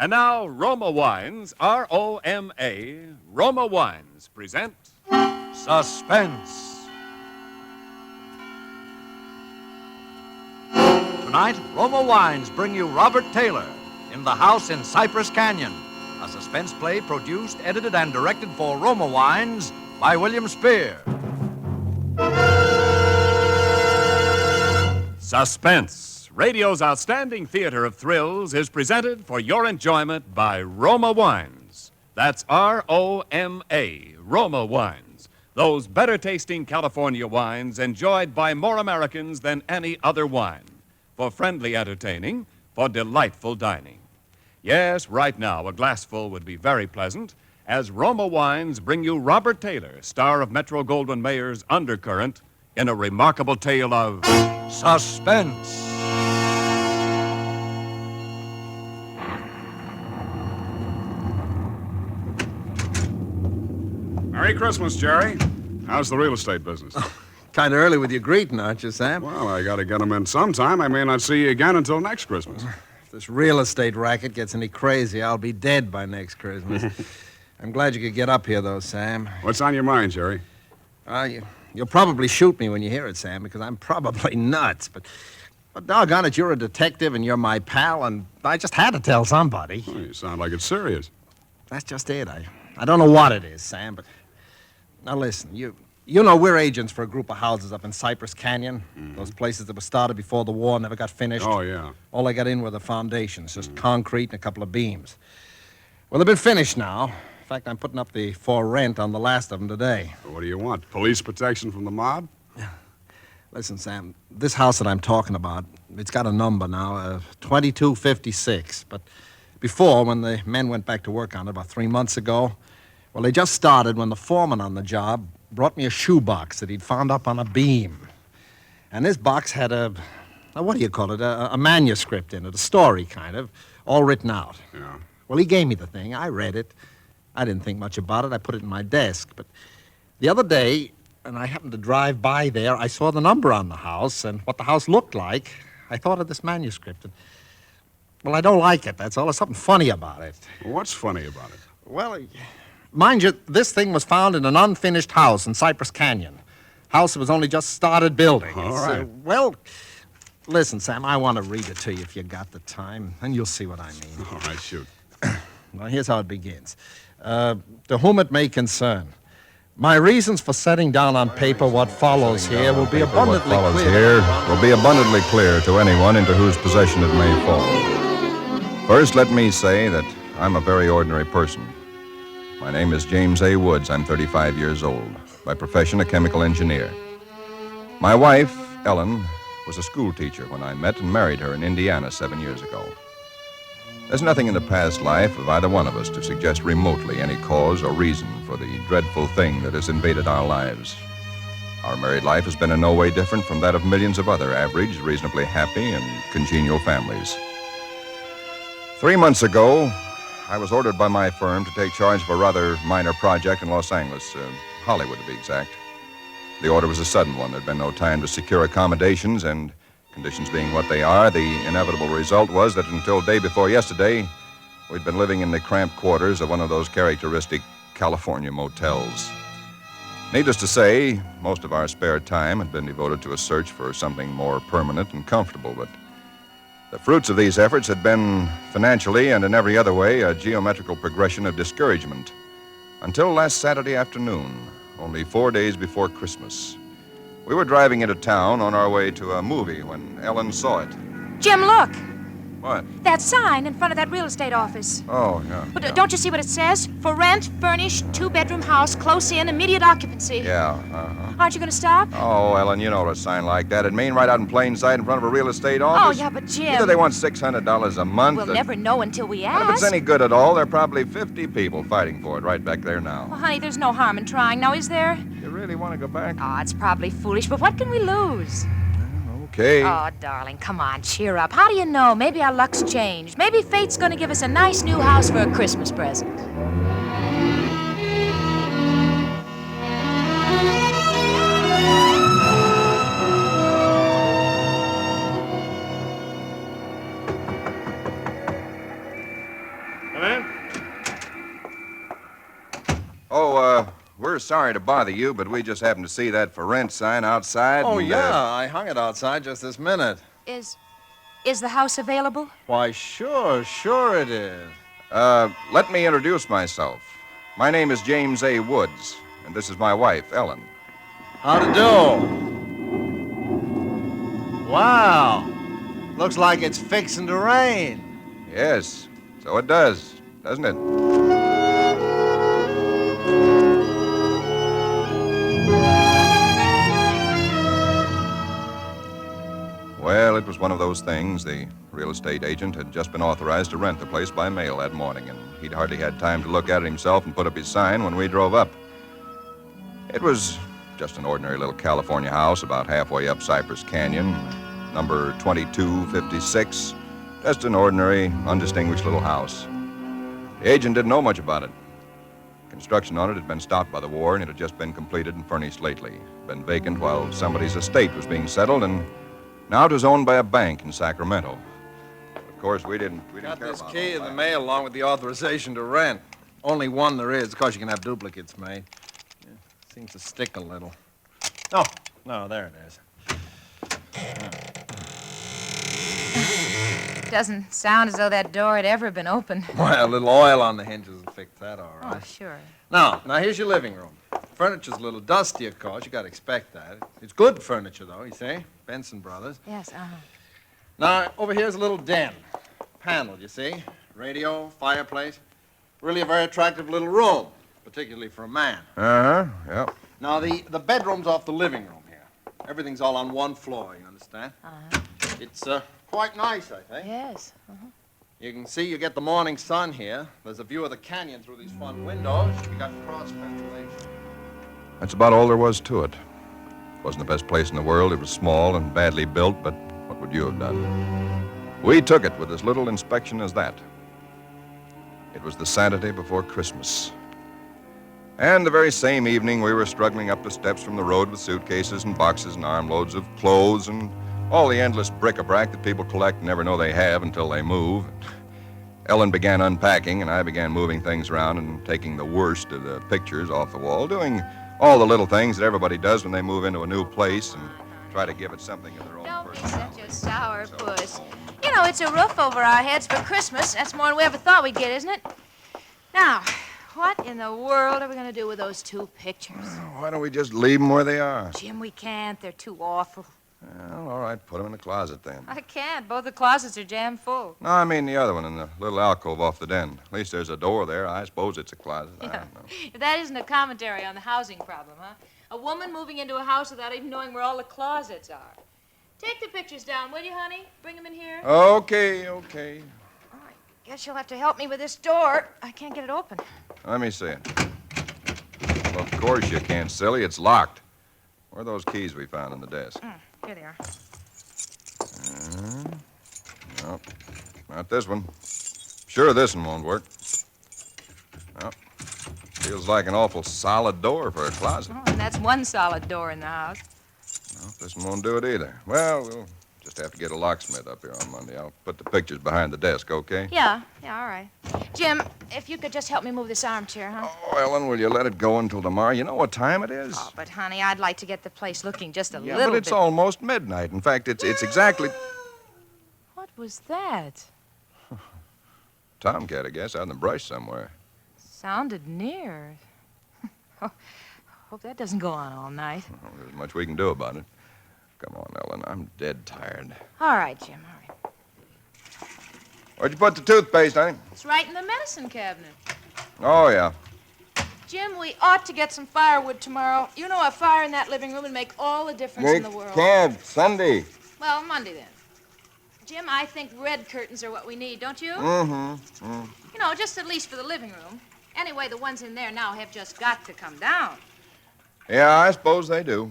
And now, Roma Wines, R-O-M-A, Roma Wines present Suspense. Tonight, Roma Wines bring you Robert Taylor in The House in Cypress Canyon, a suspense play produced, edited, and directed for Roma Wines by William Spear. Suspense, radio's outstanding theater of thrills, is presented for your enjoyment by Roma Wines. That's R-O-M-A, Roma Wines. Those better-tasting California wines enjoyed by more Americans than any other wine. For friendly entertaining, for delightful dining. Yes, right now, a glassful would be very pleasant, as Roma Wines bring you Robert Taylor, star of Metro-Goldwyn-Mayer's Undercurrent, in a remarkable tale of suspense. Merry Christmas, Jerry. How's the real estate business? Kind of early with your greeting, aren't you, Sam? Well, I got to get them in sometime. I may not see you again until next Christmas. If this real estate racket gets any crazy, I'll be dead by next Christmas. I'm glad you could get up here, though, Sam. What's on your mind, Jerry? You'll probably shoot me when you hear it, Sam, because I'm probably nuts. But doggone it, you're a detective and you're my pal, and I just had to tell somebody. Oh, you sound like it's serious. That's just it. I don't know what it is, Sam, but... Now, listen, you know we're agents for a group of houses up in Cypress Canyon. Mm-hmm. Those places that were started before the war, never got finished. Oh, yeah. All they got in were the foundations, just concrete and a couple of beams. Well, they've been finished now. In fact, I'm putting up the for rent on the last of them today. What do you want? Police protection from the mob? Listen, Sam, this house that I'm talking about, it's got a number now, 2256. But before, when the men went back to work on it about 3 months ago, well, they just started when the foreman on the job brought me a shoebox that he'd found up on a beam. And this box had a manuscript in it, a story, kind of, all written out. Yeah. Well, he gave me the thing. I read it. I didn't think much about it. I put it in my desk. But the other day, and I happened to drive by there, I saw the number on the house and what the house looked like. I thought of this manuscript. And, well, I don't like it, that's all. There's something funny about it. What's funny about it? Well, mind you, this thing was found in an unfinished house in Cypress Canyon. House that was only just started building. All right. Well, listen, Sam, I want to read it to you if you got the time, and you'll see what I mean. All right, shoot. Well, here's how it begins. To whom it may concern, my reasons for setting down on paper what follows here will be abundantly clear to anyone into whose possession it may fall. First, let me say that I'm a very ordinary person. My name is James A. Woods. I'm 35 years old. By profession, a chemical engineer. My wife, Ellen, was a school teacher when I met and married her in Indiana 7 years ago. There's nothing in the past life of either one of us to suggest remotely any cause or reason for the dreadful thing that has invaded our lives. Our married life has been in no way different from that of millions of other average, reasonably happy, and congenial families. 3 months ago, I was ordered by my firm to take charge of a rather minor project in Los Angeles, Hollywood to be exact. The order was a sudden one. There'd been no time to secure accommodations, and conditions being what they are, the inevitable result was that until day before yesterday, we'd been living in the cramped quarters of one of those characteristic California motels. Needless to say, most of our spare time had been devoted to a search for something more permanent and comfortable, but the fruits of these efforts had been, financially and in every other way, a geometrical progression of discouragement. Until last Saturday afternoon, only 4 days before Christmas. We were driving into town on our way to a movie when Ellen saw it. Jim, look. What? That sign in front of that real estate office. Oh, yeah. But don't you see what it says? For rent, furnished, 2-bedroom house, close in, immediate occupancy. Yeah, uh-huh. Aren't you going to stop? Oh, Ellen, you know what a sign like that would mean, right out in plain sight in front of a real estate office. Oh, yeah, but Jim... Either they want $600 a month... We'll never know until we ask. And if it's any good at all, there are probably 50 people fighting for it right back there now. Well, honey, there's no harm in trying now, is there? You really want to go back? Oh, it's probably foolish, but what can we lose? Okay. Oh, darling, come on, cheer up. How do you know? Maybe our luck's changed. Maybe fate's going to give us a nice new house for a Christmas present. Come in. Oh, we're sorry to bother you, but we just happened to see that for rent sign outside. Oh, and, yeah, I hung it outside just this minute. Is the house available? Why, sure it is. Let me introduce myself. My name is James A. Woods, and this is my wife, Ellen. How to do? Wow. Looks like it's fixing to rain. Yes, so it does, doesn't it? Well, it was one of those things. The real estate agent had just been authorized to rent the place by mail that morning, and he'd hardly had time to look at it himself and put up his sign when we drove up. It was just an ordinary little California house about halfway up Cypress Canyon, number 2256. Just an ordinary, undistinguished little house. The agent didn't know much about it. Construction on it had been stopped by the war, and it had just been completed and furnished lately. Been vacant while somebody's estate was being settled, and now it was owned by a bank in Sacramento. Of course, we didn't Got care this about key all in the that. mail along with the authorization to rent. Only one there is. Of course, you can have duplicates made. Yeah, seems to stick a little. Oh, no, there it is. Doesn't sound as though that door had ever been opened. Well, a little oil on the hinges will fix that, all right. Oh, sure. Now, here's your living room. Furniture's a little dusty, of course. You got to expect that. It's good furniture, though, you see? Benson Brothers. Yes, Now, over here's a little den. Panel, you see? Radio, fireplace. Really a very attractive little room, particularly for a man. Uh-huh, yeah. Now, the bedroom's off the living room here. Everything's all on one floor, you understand? It's quite nice, I think. Yes. You can see you get the morning sun here. There's a view of the canyon through these front windows. You got cross ventilation. That's about all there was to it. It wasn't the best place in the world. It was small and badly built, but what would you have done? We took it with as little inspection as that. It was the Saturday before Christmas. And the very same evening, we were struggling up the steps from the road with suitcases and boxes and armloads of clothes and all the endless bric-a-brac that people collect and never know they have until they move. Ellen began unpacking, and I began moving things around and taking the worst of the pictures off the wall, doing all the little things that everybody does when they move into a new place and try to give it something of their own Don't be personality. such a sour puss. You know, it's a roof over our heads for Christmas. That's more than we ever thought we'd get, isn't it? Now, what in the world are we going to do with those two pictures? Why don't we just leave them where they are? Jim, we can't. They're too awful. Well, all right, put them in the closet then. I can't. Both the closets are jammed full. No, I mean the other one in the little alcove off the den. At least there's a door there. I suppose it's a closet. I Yeah. don't know. If that isn't a commentary on the housing problem, huh? A woman moving into a house without even knowing where all the closets are. Take the pictures down, will you, honey? Bring them in here. Okay. All right. Guess you'll have to help me with this door. I can't get it open. Let me see it. Well, of course you can't, silly. It's locked. Where are those keys we found on the desk? Here they are. No, not this one. Sure, this one won't work. No. Feels like an awful solid door for a closet. Oh, and that's one solid door in the house. No, this one won't do it either. Well, we'll just have to get a locksmith up here on Monday. I'll put the pictures behind the desk, okay? Yeah, all right. Jim, if you could just help me move this armchair, huh? Oh, Ellen, will you let it go until tomorrow? You know what time it is? Oh, but honey, I'd like to get the place looking just a Yeah, little but it's bit. almost midnight. In fact, it's exactly... What was that? Tomcat, I guess, out in the brush somewhere. Sounded near. Hope that doesn't go on all night. Well, there's much we can do about it. Come on, Ellen. I'm dead tired. All right, Jim, all right. Where'd you put the toothpaste, honey? It's right in the medicine cabinet. Oh, yeah. Jim, we ought to get some firewood tomorrow. You know, a fire in that living room would make all the difference in the world. Can't. Sunday. Well, Monday then. Jim, I think red curtains are what we need, don't you? Mm-hmm. You know, just at least for the living room. Anyway, the ones in there now have just got to come down. Yeah, I suppose they do.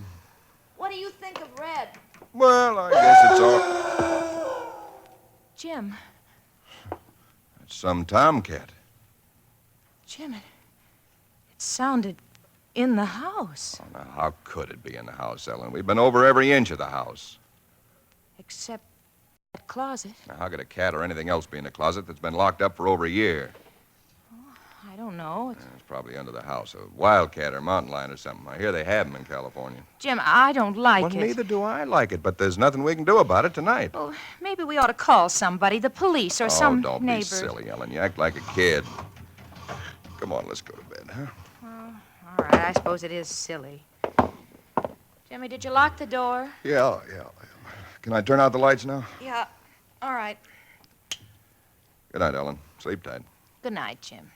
What do you think of red? Well, I guess it's all... Jim, It's some tomcat. Jim, it sounded in the house. Oh, now, how could it be in the house, Ellen? We've been over every inch of the house. Except that closet. Now, how could a cat or anything else be in a closet that's been locked up for over a year? don't know. It's probably under the house. A wildcat or mountain lion or something. I hear they have them in California. Jim, I don't like Well, it. neither do I like it, but there's nothing we can do about it tonight. Well, maybe we ought to call somebody, the police or some don't neighbor. be silly, Ellen. You act like a kid. Come on, let's go to bed, huh? All right, I suppose it is silly. Jimmy, did you lock the door? Yeah. Can I turn out the lights now? Yeah. All right. Good night, Ellen. Sleep tight. Good night, Jim.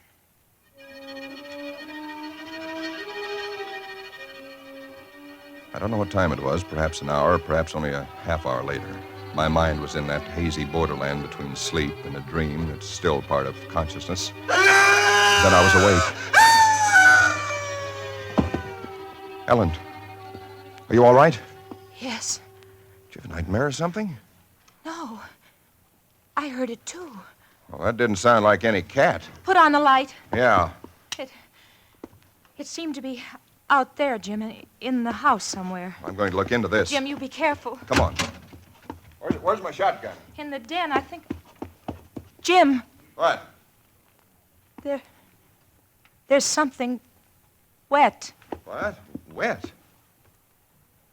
I don't know what time it was, perhaps an hour, perhaps only a half hour later. My mind was in that hazy borderland between sleep and a dream that's still part of consciousness. Then I was awake. Ellen, are you all right? Yes. Did you have a nightmare or something? No. I heard it, too. Well, that didn't sound like any cat. Put on the light. Yeah. It seemed to be out there, Jim, in the house somewhere. I'm going to look into this. Jim, you be careful. Come on. Where's my shotgun? In the den, I think. Jim, What? there's something wet What? Wet?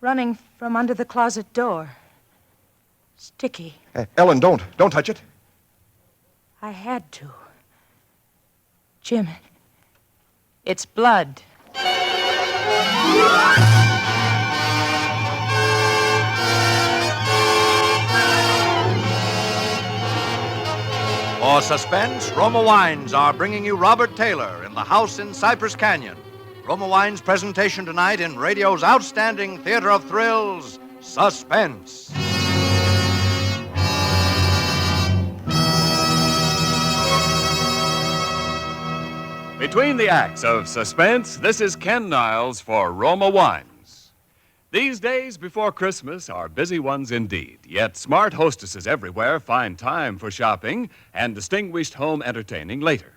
running from under the closet door. Sticky. Ellen, don't touch it. I had to. Jim, it's blood. For Suspense, Roma Wines are bringing you Robert Taylor in the House in Cypress Canyon. Roma Wines' presentation tonight in radio's outstanding theater of thrills, Suspense. Between the acts of Suspense, this is Ken Niles for Roma Wines. These days before Christmas are busy ones indeed, yet smart hostesses everywhere find time for shopping and distinguished home entertaining later.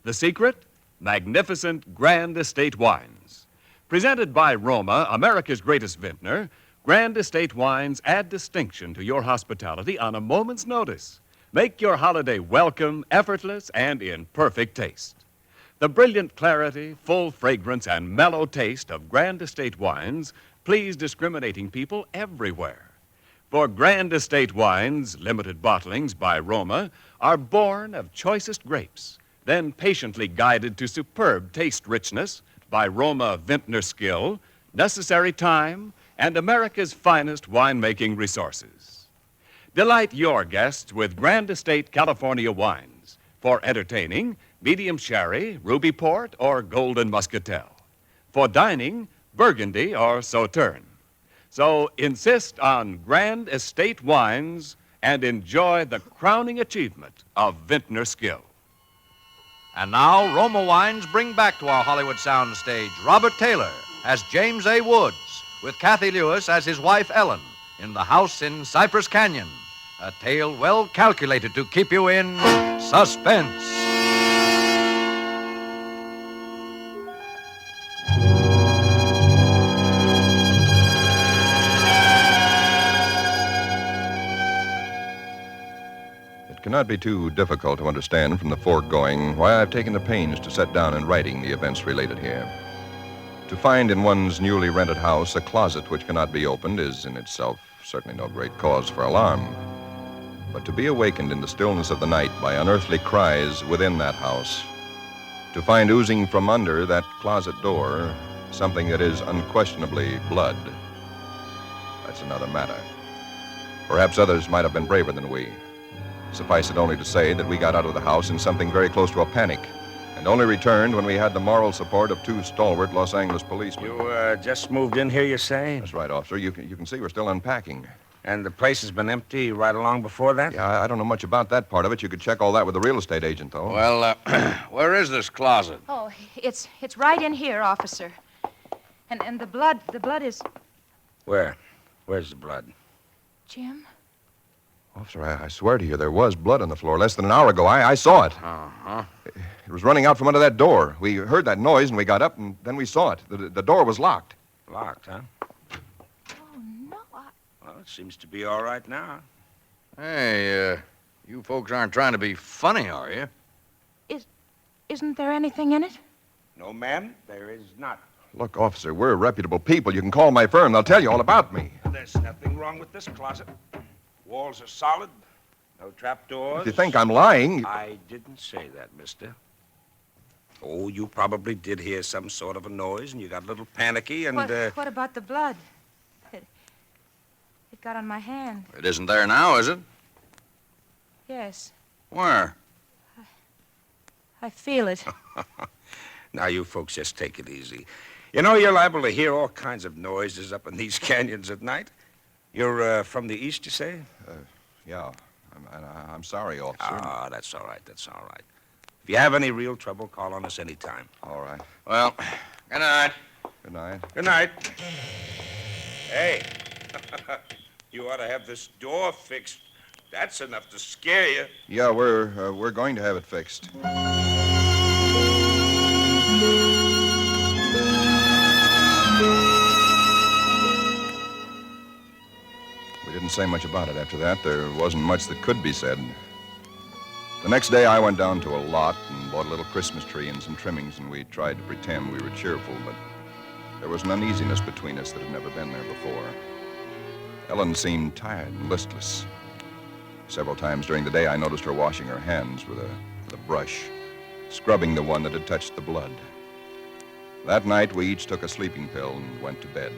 The secret? Magnificent Grand Estate wines. Presented by Roma, America's greatest vintner, Grand Estate wines add distinction to your hospitality on a moment's notice. Make your holiday welcome, effortless, and in perfect taste. The brilliant clarity, full fragrance, and mellow taste of Grand Estate wines please discriminating people everywhere. For Grand Estate wines, limited bottlings by Roma, are born of choicest grapes, then patiently guided to superb taste richness by Roma vintner skill, necessary time, and America's finest winemaking resources. Delight your guests with Grand Estate California wines for entertaining, medium sherry, ruby port, or golden muscatel. For dining, Burgundy or Sauterne. So insist on Grand Estate wines and enjoy the crowning achievement of vintner skill. And now, Roma Wines bring back to our Hollywood soundstage Robert Taylor as James A. Woods, with Kathy Lewis as his wife Ellen, in the House in Cypress Canyon. A tale well calculated to keep you in suspense. It cannot be too difficult to understand from the foregoing why I've taken the pains to set down in writing the events related here. To find in one's newly rented house a closet which cannot be opened is in itself certainly no great cause for alarm. But to be awakened in the stillness of the night by unearthly cries within that house, to find oozing from under that closet door something that is unquestionably blood, that's another matter. Perhaps others might have been braver than we. Suffice it only to say that we got out of the house in something very close to a panic, and only returned when we had the moral support of two stalwart Los Angeles policemen. You just moved in here, you say? That's right, officer. You can see we're still unpacking. And the place has been empty right along before that? Yeah, I don't know much about that part of it. You could check all that with the real estate agent, though. Well, where is this closet? Oh, it's right in here, officer. And the blood is... Where? Where's the blood? Jim? Officer, I swear to you, there was blood on the floor less than an hour ago. I saw it. Uh-huh. It was running out from under that door. We heard that noise, and we got up, and then we saw it. The door was locked. Locked, huh? Oh, no, Well, it seems to be all right now. Hey, you folks aren't trying to be funny, are you? isn't there anything in it? No, ma'am, there is not. Look, officer, we're reputable people. You can call my firm. They'll tell you all about me. There's nothing wrong with this closet. Walls are solid. No trapdoors. If you think I'm lying... I didn't say that, mister. Oh, you probably did hear some sort of a noise, and you got a little panicky, and, What about the blood? It got on my hand. It isn't there now, is it? Yes, Where? I feel it. Now, you folks just take it easy. You know, you're liable to hear all kinds of noises up in these canyons at night. You're from the east, you say? Yeah. I'm sorry, officer. Ah, that's all right, that's all right. If you have any real trouble, call on us anytime. All right. Well, good night. Good night. Good night. Hey, you ought to have this door fixed. That's enough to scare you. Yeah, we're going to have it fixed. We didn't say much about it after that. There wasn't much that could be said. The next day, I went down to a lot and bought a little Christmas tree and some trimmings, and we tried to pretend we were cheerful, but there was an uneasiness between us that had never been there before. Ellen seemed tired and listless. Several times during the day, I noticed her washing her hands with a brush, scrubbing the one that had touched the blood. That night, we each took a sleeping pill and went to bed.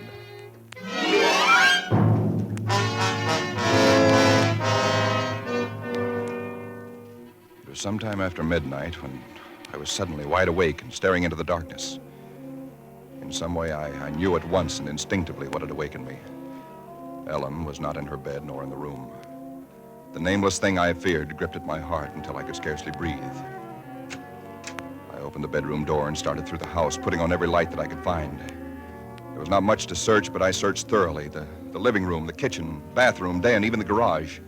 It was sometime after midnight when I was suddenly wide awake and staring into the darkness. In some way, I knew at once and instinctively what had awakened me. Ellen was not in her bed nor in the room. The nameless thing I feared gripped at my heart until I could scarcely breathe. I opened the bedroom door and started through the house, putting on every light that I could find. There was not much to search, but I searched thoroughly. The living room, the kitchen, bathroom, den, even the garage.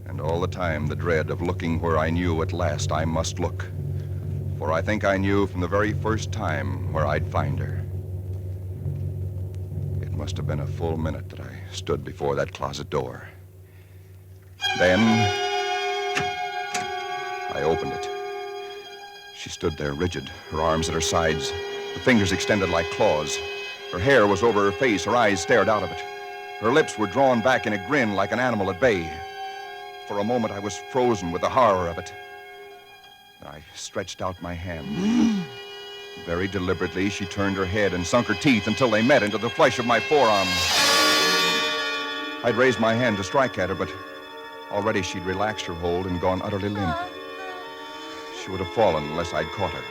And all the time, the dread of looking where I knew at last I must look. For I think I knew from the very first time where I'd find her. It must have been a full minute that I stood before that closet door. Then, I opened it. She stood there rigid, her arms at her sides, the fingers extended like claws. Her hair was over her face, her eyes stared out of it. Her lips were drawn back in a grin like an animal at bay. For a moment, I was frozen with the horror of it. I stretched out my hand. Very deliberately, she turned her head and sunk her teeth until they met into the flesh of my forearm. I'd raised my hand to strike at her, but already she'd relaxed her hold and gone utterly limp. She would have fallen unless I'd caught her.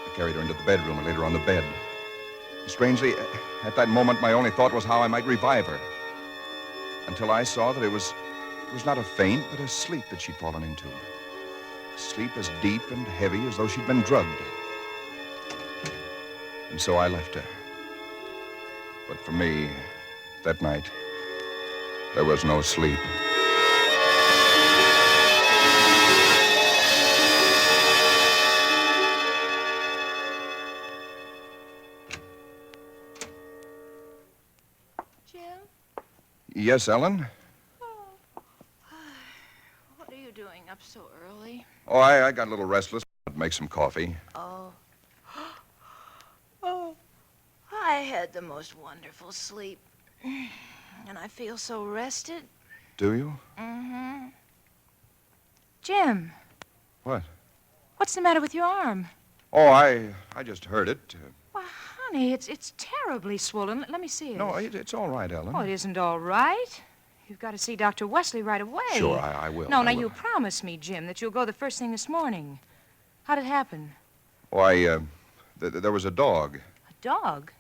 I carried her into the bedroom and laid her on the bed. Strangely, at that moment, my only thought was how I might revive her. Until I saw that it was not a faint, but a sleep that she'd fallen into. A sleep as deep and heavy as though she'd been drugged. And so I left her. But for me, that night, there was no sleep. Jim? Yes, Ellen? What are you doing up so early? Oh, I got a little restless. I'd make some coffee. Oh. Oh. I had the most wonderful sleep. And I feel so rested. Do you? Mm-hmm. Jim. What? What's the matter with your arm? Oh, I just heard it. Why, honey, it's terribly swollen. Let me see it. No, it's all right, Ellen. Oh, it isn't all right. You've got to see Dr. Wesley right away. Sure, I will. No, I now, will. you promised me, Jim, that you'll go the first thing this morning. How'd it happen? Oh, there was a dog. A dog?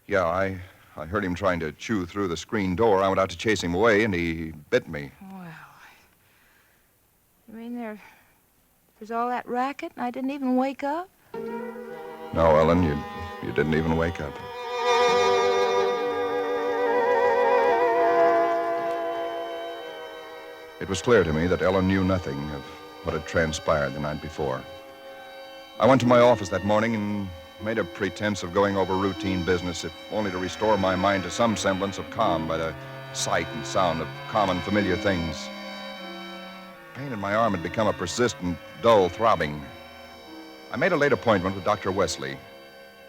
Yeah, I heard him trying to chew through the screen door. I went out to chase him away, and he bit me. Well, you mean there's all that racket and I didn't even wake up? No, Ellen, you didn't even wake up. It was clear to me that Ellen knew nothing of what had transpired the night before. I went to my office that morning and made a pretense of going over routine business, if only to restore my mind to some semblance of calm by the sight and sound of common, familiar things. Pain in my arm had become a persistent, dull throbbing. I made a late appointment with Dr. Wesley.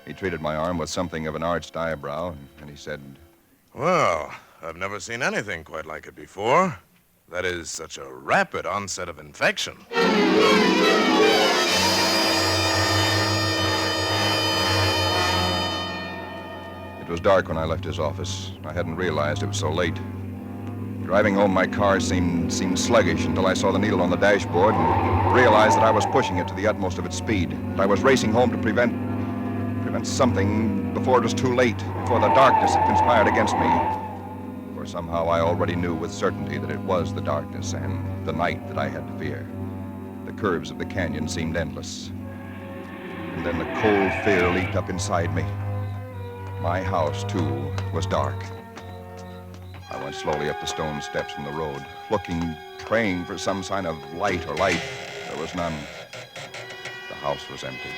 He treated my arm with something of an arched eyebrow, and he said, Well, I've never seen anything quite like it before. That is such a rapid onset of infection. It was dark when I left his office. I hadn't realized it was so late. Driving home, my car seemed sluggish until I saw the needle on the dashboard and realized that I was pushing it to the utmost of its speed. And I was racing home to prevent something before it was too late, before the darkness had conspired against me. For somehow I already knew with certainty that it was the darkness and the night that I had to fear. The curves of the canyon seemed endless. And then the cold fear leaped up inside me. My house, too, was dark. I went slowly up the stone steps from the road, looking, praying for some sign of light or life. There was none. The house was empty.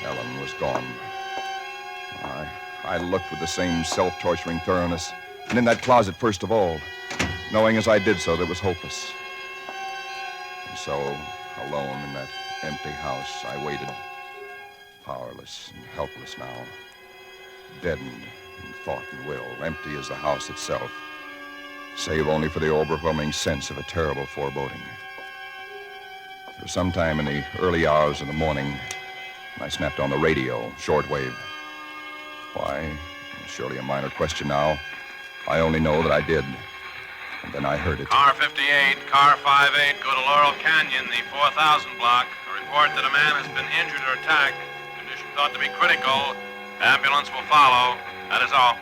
Ellen was gone. I looked with the same self-torturing thoroughness, and in that closet first of all, knowing as I did so that it was hopeless. And so, alone in that empty house, I waited, powerless and helpless now, deadened in thought and will, empty as the house itself, save only for the overwhelming sense of a terrible foreboding. It was sometime in the early hours of the morning, and I snapped on the radio, shortwave. Why? Surely a minor question now. I only know that I did. And then I heard it. Car 58, car 58, go to Laurel Canyon, the 4000 block. A report that a man has been injured or attacked. Condition thought to be critical. Ambulance will follow. That is all.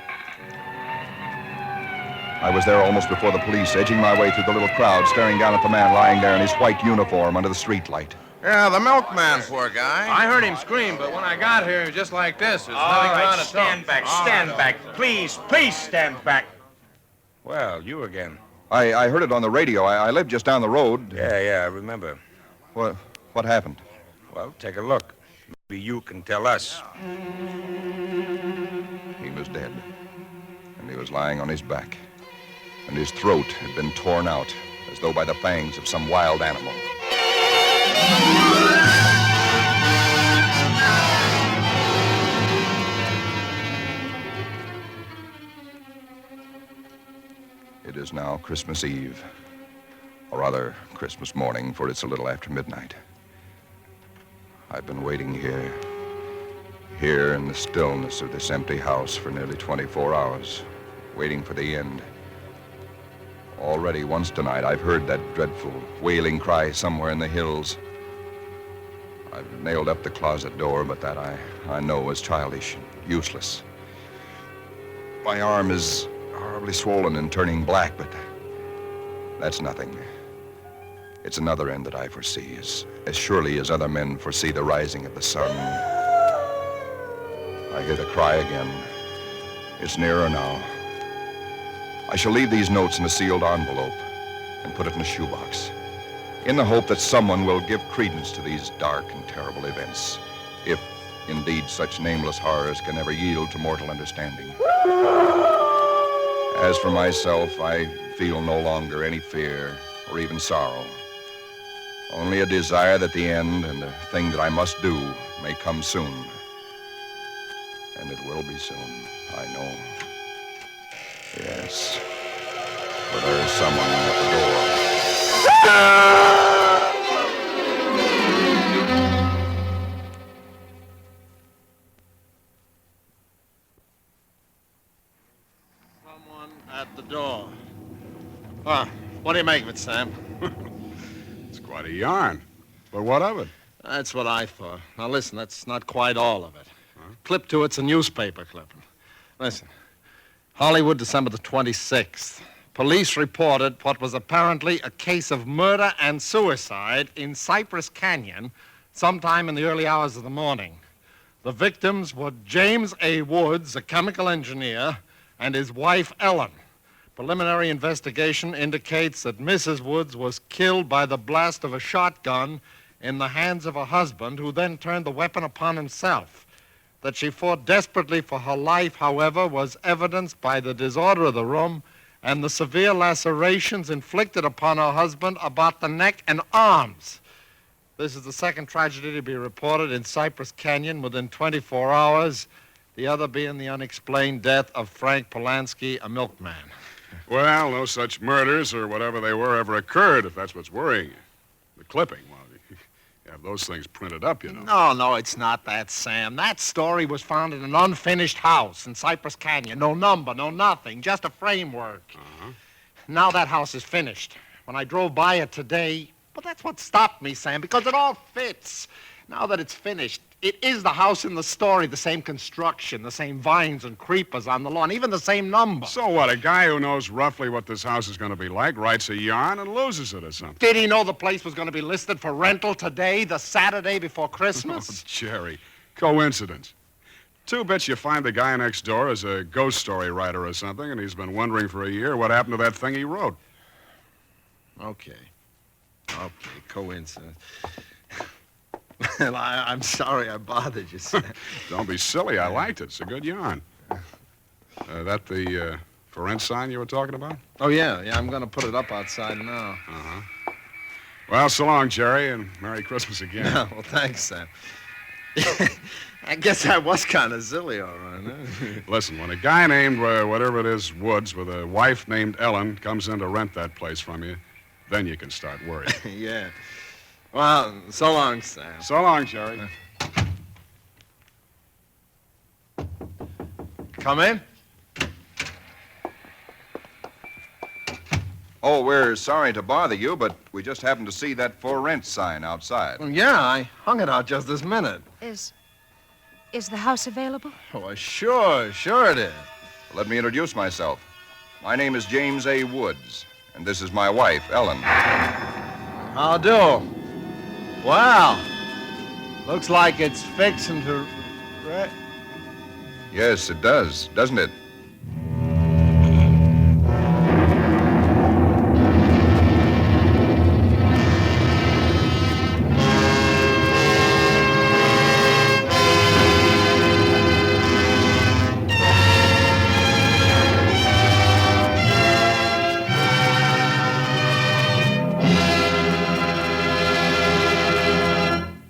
I was there almost before the police, edging my way through the little crowd, staring down at the man lying there in his white uniform under the streetlight. Yeah, the milkman, poor guy. I heard him scream, but when I got here, he was just like this. There's nothing on his stand back, stand back. Please stand back. Well, you again. I heard it on the radio. I lived just down the road. Yeah, I remember. What happened? Well, take a look. Maybe you can tell us. He was dead. And he was lying on his back. And his throat had been torn out, as though by the fangs of some wild animal. It is now Christmas Eve, or rather Christmas morning, for it's a little after midnight. I've been waiting here in the stillness of this empty house for nearly 24 hours, waiting for the end. Already once tonight I've heard that dreadful wailing cry somewhere in the hills. I've nailed up the closet door, but that I know is childish and useless. My arm is horribly swollen and turning black, but that's nothing. It's another end that I foresee, as surely as other men foresee the rising of the sun. I hear the cry again. It's nearer now. I shall leave these notes in a sealed envelope and put it in a shoebox, in the hope that someone will give credence to these dark and terrible events, if indeed such nameless horrors can ever yield to mortal understanding. As for myself, I feel no longer any fear or even sorrow, only a desire that the end and the thing that I must do may come soon. And it will be soon, I know. Yes, for there is someone at the door. Someone at the door. Ah, what do you make of it, Sam? It's quite a yarn. But what of it? That's what I thought. Now, listen, that's not quite all of it. Clip to it's a newspaper clipping. Listen. Hollywood, December the 26th. Police reported what was apparently a case of murder and suicide in Cypress Canyon sometime in the early hours of the morning. The victims were James A. Woods, a chemical engineer, and his wife, Ellen. Preliminary investigation indicates that Mrs. Woods was killed by the blast of a shotgun in the hands of her husband, who then turned the weapon upon himself. That she fought desperately for her life, however, was evidenced by the disorder of the room and the severe lacerations inflicted upon her husband about the neck and arms. This is the second tragedy to be reported in Cypress Canyon within 24 hours, the other being the unexplained death of Frank Polanski, a milkman. Well, no such murders or whatever they were ever occurred, if that's what's worrying you. The clipping, well, you have those things printed up, you know. No, it's not that, Sam. That story was found in an unfinished house in Cypress Canyon. No number, no nothing, just a framework. Now that house is finished. When I drove by it today, well, that's what stopped me, Sam, because it all fits. Now that it's finished, it is the house in the story, the same construction, the same vines and creepers on the lawn, even the same number. So what, a guy who knows roughly what this house is going to be like writes a yarn and loses it or something? Did he know the place was going to be listed for rental today, the Saturday before Oh, Christmas? Jerry, coincidence. Two bits you find the guy next door is a ghost story writer or something, and he's been wondering for a year what happened to that thing he wrote. Okay, coincidence. Well, I'm sorry I bothered you, Sam. Don't be silly. I liked it. It's a good yarn. That the for rent sign you were talking about? Oh, yeah, I'm going to put it up outside now. Well, so long, Jerry, and Merry Christmas again. Yeah, well, thanks, Sam. I guess I was kind of silly, all right. Huh? Listen, when a guy named, whatever it is, Woods, with a wife named Ellen, comes in to rent that place from you, then you can start worrying. Yeah. Well, so long, Sam. So long, Jerry. Come in. Oh, we're sorry to bother you, but we just happened to see that for rent sign outside. Well, yeah, I hung it out just this minute. Is the house available? Oh, sure it is. Let me introduce myself. My name is James A. Woods, and this is my wife, Ellen. How do? Wow. Looks like it's fixing to... Yes, it does, doesn't it?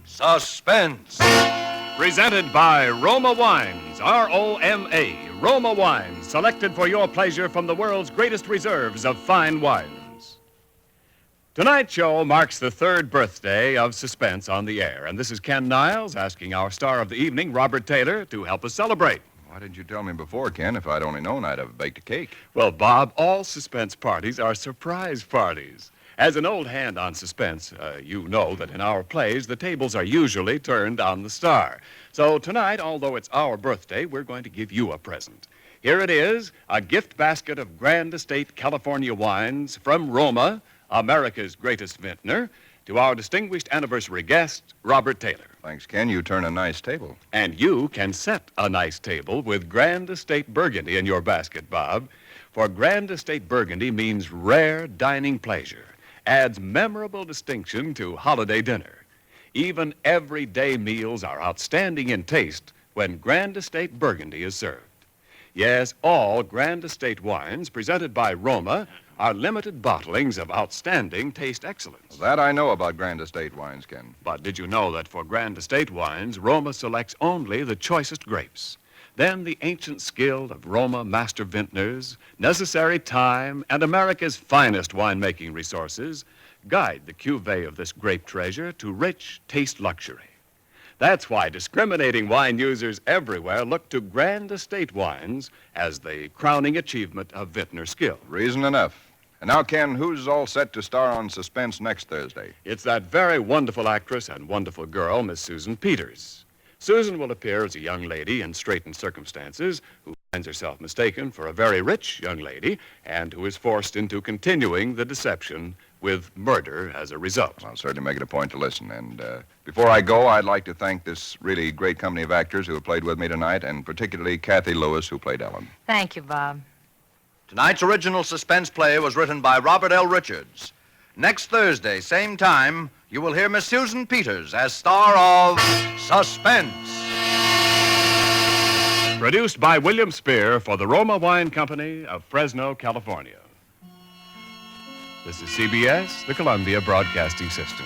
Suspense. Presented by Roma Wines, R-O-M-A, Roma Wines, selected for your pleasure from the world's greatest reserves of fine wines. Tonight's show marks the third birthday of Suspense on the air, and this is Ken Niles asking our star of the evening, Robert Taylor, to help us celebrate. Why didn't you tell me before, Ken? If I'd only known, I'd have baked a cake. Well, Bob, all Suspense parties are surprise parties. As an old hand on suspense, you know that in our plays, the tables are usually turned on the star. So tonight, although it's our birthday, we're going to give you a present. Here it is, a gift basket of Grand Estate California wines from Roma, America's greatest vintner, to our distinguished anniversary guest, Robert Taylor. Thanks, Ken. You turn a nice table. And you can set a nice table with Grand Estate Burgundy in your basket, Bob. For Grand Estate Burgundy means rare dining pleasure, adds memorable distinction to holiday dinner. Even everyday meals are outstanding in taste when Grand Estate Burgundy is served. Yes, all Grand Estate wines presented by Roma are limited bottlings of outstanding taste excellence. That I know about Grand Estate wines, Ken. But did you know that for Grand Estate wines, Roma selects only the choicest grapes? Then the ancient skill of Roma master vintners, necessary time, and America's finest winemaking resources guide the cuvée of this grape treasure to rich taste luxury. That's why discriminating wine users everywhere look to Grand Estate wines as the crowning achievement of vintner skill. Reason enough. And now, Ken, who's all set to star on Suspense next Thursday? It's that very wonderful actress and wonderful girl, Miss Susan Peters. Susan will appear as a young lady in straitened circumstances who finds herself mistaken for a very rich young lady and who is forced into continuing the deception with murder as a result. I'll certainly make it a point to listen. And before I go, I'd like to thank this really great company of actors who have played with me tonight, and particularly Kathy Lewis, who played Ellen. Thank you, Bob. Tonight's original suspense play was written by Robert L. Richards. Next Thursday, same time, you will hear Miss Susan Peters as star of Suspense. Produced by William Spear for the Roma Wine Company of Fresno, California. This is CBS, the Columbia Broadcasting System.